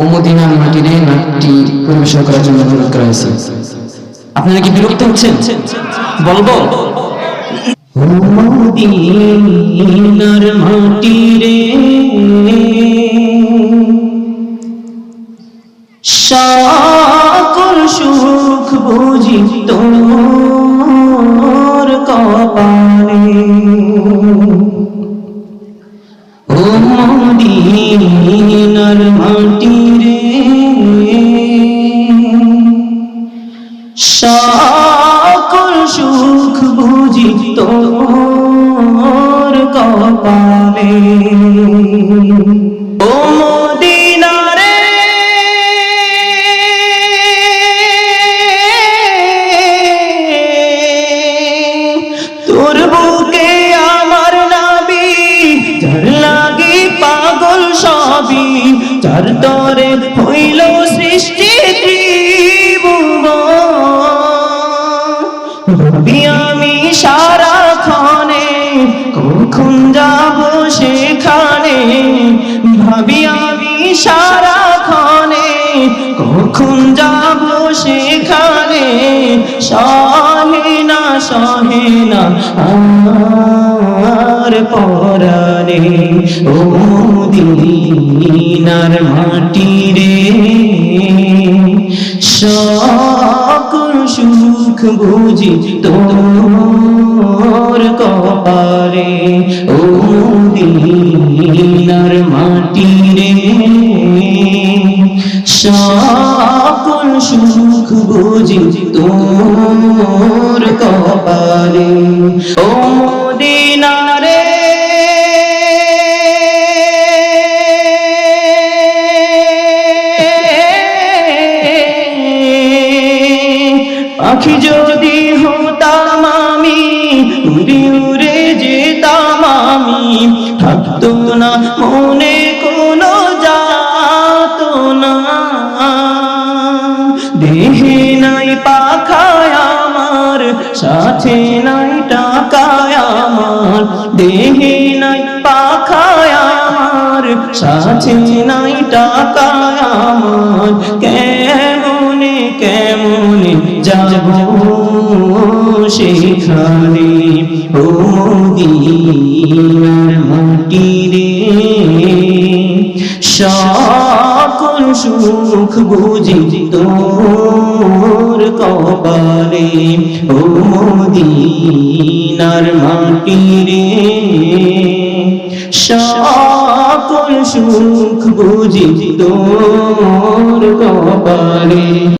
ও মদিনার মাটিরে নাটটি পরিবেশন করার জন্য অনুরোধ করা হয়েছে। আপনারা কি বিরক্ত হচ্ছেন? বলবো, ও মদিনার মাটিরে সকল সুখ বুঝি তোর কপালে। ও মদিনার মাটিরে সকল সুখ বুঝি তোর কপালে। ও মদিনারে তোর বুকে আমার নবী, যার লাগি পাগল সবই, যার তরে হইল সৃষ্টি ভাবি আমি সারাক্ষণে কখন যাব সেখানে, ভাবি আমি সারাক্ষণে কখন যাব সেখানে। সহে না আর পরানে। ও মদিনার মাটিরে সকল সুখ বুঝি তোর কপালে। ও মদিনার মাটিরে সকল সুখ বুঝি তোর কপালে। ও মদিনারে পাখি যদি হতাম আমি, উড়ে উড়ে যেতাম আমি, থাকতো না মনে কোনো যাতনা। দেহে নাই পাখায় আমার, সাথে নাই টাকায় আমার, দেহে নাই পাখায় আমার, সাথে নাই টাকায় আমার। কেমনে কেমনে যাব সেখানে। ও মদিনার মাটিরে সকল সুখ বুঝি তোর কপালে। ও মদিনার মাটিরে সকল সুখ বুঝি তোর কপালে।